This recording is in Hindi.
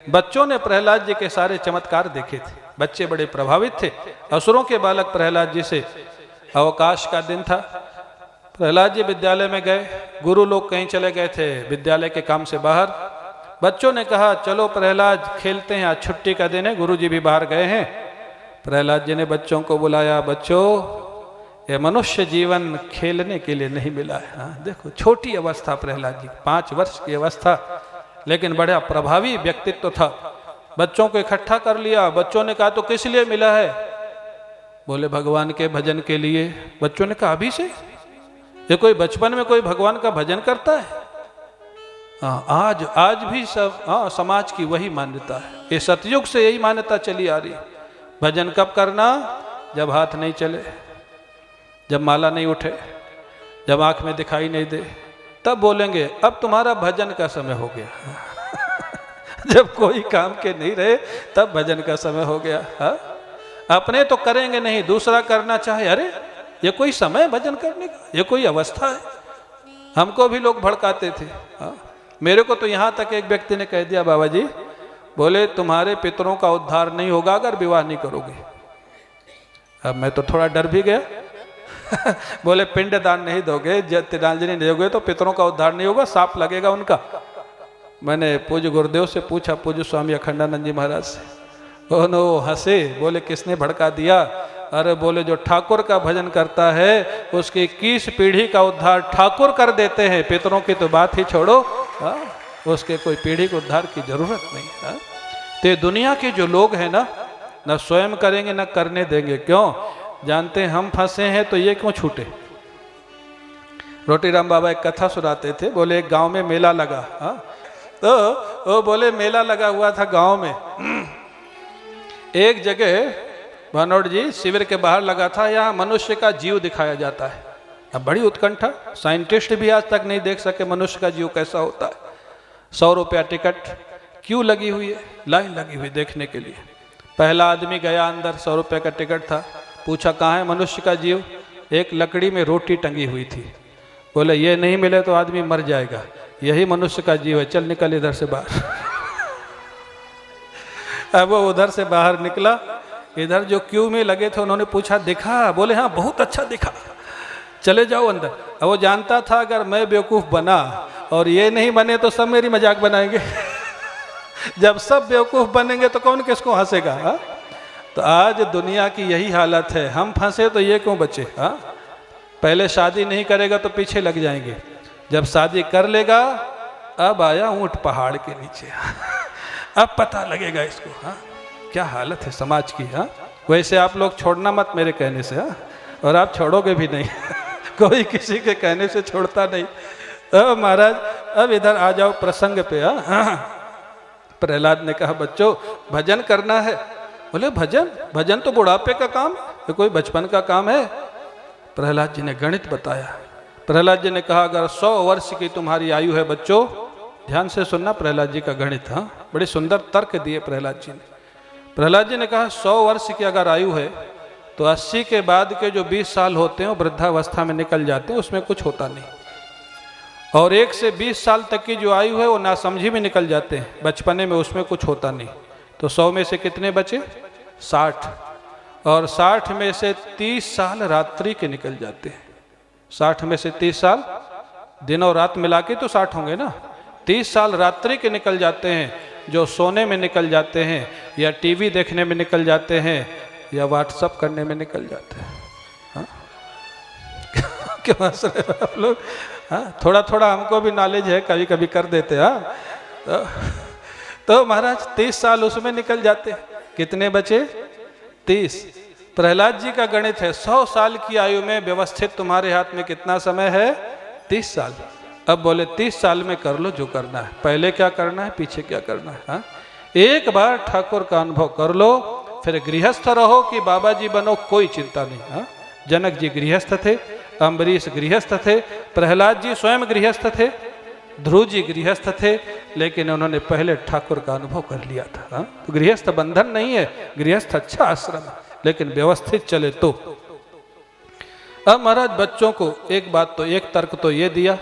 बच्चों ने प्रहलाद जी के सारे चमत्कार देखे थे, बच्चे बड़े प्रभावित थे। असुरों के बालक प्रहलाद जी से अवकाश का दिन था, प्रहलाद जी विद्यालय में गए, गुरु लोग कहीं चले गए थे विद्यालय के काम से बाहर। बच्चों ने कहा चलो प्रहलाद खेलते हैं, आज छुट्टी का दिन है, गुरु जी भी बाहर गए हैं। प्रहलाद जी ने बच्चों को बुलाया, बच्चों ये मनुष्य जीवन खेलने के लिए नहीं मिला है। हाँ, देखो छोटी अवस्था प्रहलाद जी, 5 वर्ष की अवस्था, लेकिन बड़ा प्रभावी व्यक्तित्व था। बच्चों को इकट्ठा कर लिया, बच्चों ने कहा तो किस लिए मिला है? बोले भगवान के भजन के लिए। बच्चों ने कहा अभी से? ये कोई बचपन में कोई भगवान का भजन करता है? आज भी सब समाज की वही मान्यता है, ये सतयुग से यही मान्यता चली आ रही। भजन कब करना? जब हाथ नहीं चले, जब माला नहीं उठे, जब आंख में दिखाई नहीं दे, तब बोलेंगे अब तुम्हारा भजन का समय हो गया। जब कोई काम के नहीं रहे तब भजन का समय हो गया। अपने तो करेंगे नहीं, दूसरा करना चाहे, अरे ये कोई समय भजन करने का? ये कोई अवस्था है? हमको भी लोग भड़काते थे। मेरे को तो यहाँ तक एक व्यक्ति ने कह दिया, बाबा जी बोले तुम्हारे पितरों का उद्धार नहीं होगा अगर विवाह नहीं करोगे। अब मैं तो थोड़ा डर भी गया। बोले पिंड दान नहीं दोगे, तिलांजलि नहीं दोगे तो पितरों का उद्धार नहीं होगा, सांप लगेगा उनका। मैंने पूज्य गुरुदेव से पूछा, पूज्य स्वामी अखंडानंद जी महाराज से। ओनो हंसे, बोले किसने भड़का दिया? अरे बोले जो ठाकुर का भजन करता है उसकी 21 पीढ़ी का उद्धार ठाकुर कर देते हैं, पितरों की तो बात ही छोड़ो, उसके कोई पीढ़ी को उद्धार की जरूरत नहीं। तो दुनिया के जो लोग हैं ना स्वयं करेंगे ना करने देंगे। क्यों? जानते हैं हम फंसे हैं तो ये क्यों छूटे। रोटीराम बाबा एक कथा सुनाते थे, बोले एक गांव में मेला लगा। तो वो बोले मेला लगा हुआ था गांव में, एक जगह भानोड़ जी शिविर के बाहर लगा था, यहाँ मनुष्य का जीव दिखाया जाता है। अब बड़ी उत्कंठा, साइंटिस्ट भी आज तक नहीं देख सके मनुष्य का जीव कैसा होता है। 100 रुपया टिकट, क्यों लगी हुई है, लाइन लगी हुई देखने के लिए। पहला आदमी गया अंदर, 100 रुपये का टिकट था, पूछा कहाँ है मनुष्य का जीव? एक लकड़ी में रोटी टंगी हुई थी। बोले ये नहीं मिले तो आदमी मर जाएगा, यही मनुष्य का जीव है, चल निकल इधर से बाहर। अब वो उधर से बाहर निकला, इधर जो क्यू में लगे थे उन्होंने पूछा दिखा? बोले हाँ बहुत अच्छा दिखा, चले जाओ अंदर। अब वो जानता था अगर मैं बेवकूफ़ बना और ये नहीं बने तो सब मेरी मजाक बनाएंगे। जब सब बेवकूफ़ बनेंगे तो कौन किसको हंसेगा? तो आज दुनिया की यही हालत है, हम फंसे तो ये क्यों बचे? पहले शादी नहीं करेगा तो पीछे लग जाएंगे, जब शादी कर लेगा अब आया ऊंट पहाड़ के नीचे। अब पता लगेगा इसको। क्या हालत है समाज की। वैसे आप लोग छोड़ना मत मेरे कहने से, और आप छोड़ोगे भी नहीं। कोई किसी के कहने से छोड़ता नहीं। महाराज अब इधर आ जाओ प्रसंग पे। प्रहलाद ने कहा बच्चों भजन करना है। बोले भजन? भजन तो बुढ़ापे का काम है, कोई बचपन का काम है? प्रहलाद जी ने गणित बताया। प्रहलाद जी ने कहा अगर 100 वर्ष की तुम्हारी आयु है बच्चों, ध्यान से सुनना प्रहलाद जी का गणित। बड़े सुंदर तर्क दिए प्रहलाद जी ने। प्रहलाद जी ने कहा 100 वर्ष की अगर आयु है तो 80 के बाद के जो 20 साल होते हैं वो वृद्धावस्था में निकल जाते हैं, उसमें कुछ होता नहीं। और 1 से 20 साल तक की जो आयु है वो नासमझी में निकल जाते हैं, बचपने में, उसमें कुछ होता नहीं। तो 100 में से कितने बचे? 60। और 60 में से 30 साल रात्रि के निकल जाते हैं। 60 में से 30 साल दिन और रात मिला के तो 60 होंगे ना। 30 साल रात्रि के निकल जाते हैं, जो सोने में निकल जाते हैं, या टीवी देखने में निकल जाते हैं, या व्हाट्सअप करने में निकल जाते हैं। क्यों हंस रहे हो आप लोग? थोड़ा थोड़ा हमको भी नॉलेज है, कभी कभी कर देते हैं। तो महाराज 30 साल उसमें निकल जाते हैं। कितने बचे? 30। प्रहलाद जी का गणित है 100 साल की आयु में व्यवस्थित तुम्हारे हाथ में कितना समय है? 30 साल। अब बोले 30 साल में कर लो जो करना है, पहले क्या करना है पीछे क्या करना है। एक बार ठाकुर का अनुभव कर लो, फिर गृहस्थ रहो कि बाबा जी बनो, कोई चिंता नहीं। जनक जी गृहस्थ थे, अम्बरीश गृहस्थ थे, प्रहलाद जी स्वयं गृहस्थ थे, ध्रुव जी गृहस्थ थे, लेकिन उन्होंने पहले ठाकुर का अनुभव कर लिया था। तो गृहस्थ बंधन नहीं है, गृहस्थ अच्छा आश्रम है, लेकिन व्यवस्थित चले तो। अब महाराज बच्चों को एक बात तो, एक तर्क तो ये दिया